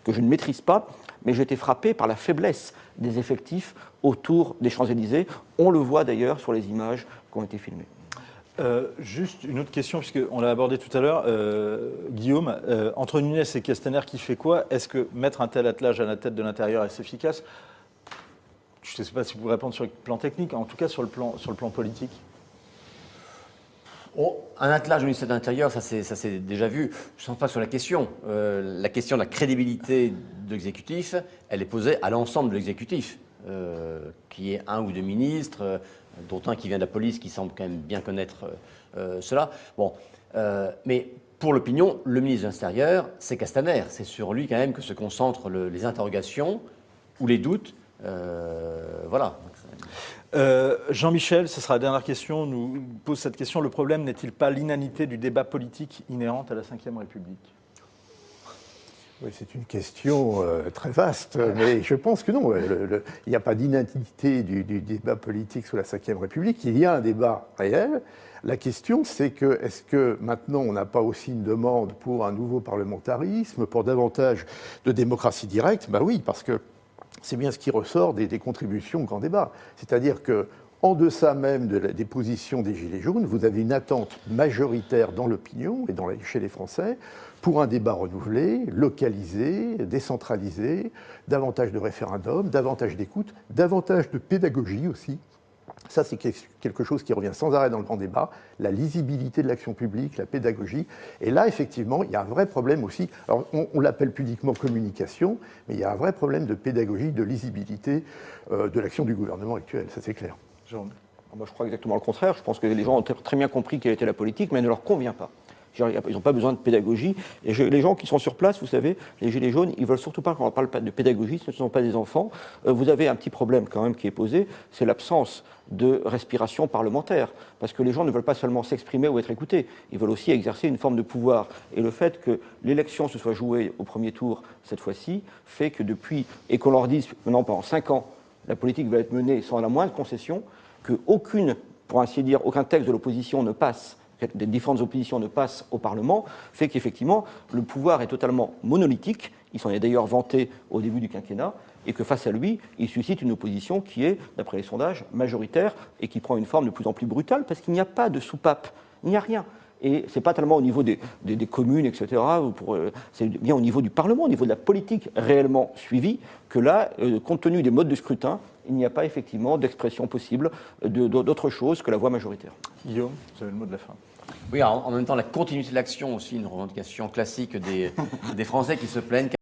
que je ne maîtrise pas, mais j'ai été frappé par la faiblesse des effectifs autour des Champs-Élysées. On le voit d'ailleurs sur les images qui ont été filmées. Juste une autre question, puisqu'on l'a abordé tout à l'heure, Guillaume, entre Nunez et Castaner, qui fait quoi? Est-ce que mettre un tel attelage à la tête de l'intérieur est efficace? Je ne sais pas si vous pouvez répondre sur le plan technique, en tout cas sur le plan politique. Oh, un attelage au ministère de l'Intérieur, ça s'est déjà vu. Je ne sens pas sur la question. La question de la crédibilité de l'exécutif, elle est posée à l'ensemble de l'exécutif, qui est un ou deux ministres, dont un qui vient de la police, qui semble quand même bien connaître cela. Bon, mais pour l'opinion, le ministre de l'Intérieur, c'est Castaner. C'est sur lui quand même que se concentrent les interrogations ou les doutes. Voilà. Jean-Michel, ce sera la dernière question, nous pose cette question. Le problème n'est-il pas l'inanité du débat politique inhérente à la Ve République? Oui, c'est une question très vaste, mais je pense que non. Il n'y a pas d'inanité du débat politique sous la Ve République. Il y a un débat réel. La question, c'est que est-ce que maintenant on n'a pas aussi une demande pour un nouveau parlementarisme, pour davantage de démocratie directe? Ben oui, parce que c'est bien ce qui ressort des contributions au grand débat. C'est-à-dire qu'en deçà même des positions des Gilets jaunes, vous avez une attente majoritaire dans l'opinion et chez les Français pour un débat renouvelé, localisé, décentralisé, davantage de référendums, davantage d'écoute, davantage de pédagogie aussi. Ça, c'est quelque chose qui revient sans arrêt dans le grand débat, la lisibilité de l'action publique, la pédagogie. Et là, effectivement, il y a un vrai problème aussi. Alors, on l'appelle pudiquement communication, mais il y a un vrai problème de pédagogie, de lisibilité de l'action du gouvernement actuel, ça c'est clair. Moi, je crois exactement le contraire. Je pense que les gens ont très bien compris quelle était la politique, mais elle ne leur convient pas. Ils n'ont pas besoin de pédagogie. Et les gens qui sont sur place, vous savez, les Gilets jaunes, ils ne veulent surtout pas qu'on parle de pédagogie, ce ne sont pas des enfants. Vous avez un petit problème quand même qui est posé, c'est l'absence de respiration parlementaire. Parce que les gens ne veulent pas seulement s'exprimer ou être écoutés, ils veulent aussi exercer une forme de pouvoir. Et le fait que l'élection se soit jouée au premier tour cette fois-ci, fait que depuis, et qu'on leur dise maintenant pendant 5 ans, la politique va être menée sans la moindre concession, qu'aucune, pour ainsi dire, aucun texte de l'opposition ne passe, des différentes oppositions ne passent au Parlement, fait qu'effectivement, le pouvoir est totalement monolithique. Il s'en est d'ailleurs vanté au début du quinquennat, et que face à lui, il suscite une opposition qui est, d'après les sondages, majoritaire et qui prend une forme de plus en plus brutale parce qu'il n'y a pas de soupape, il n'y a rien. Et ce n'est pas tellement au niveau des communes, etc., c'est bien au niveau du Parlement, au niveau de la politique réellement suivie, que là, compte tenu des modes de scrutin, il n'y a pas effectivement d'expression possible d'autre chose que la voix majoritaire. Guillaume, vous avez le mot de la fin. Oui, en même temps, la continuité de l'action aussi, une revendication classique des Français qui se plaignent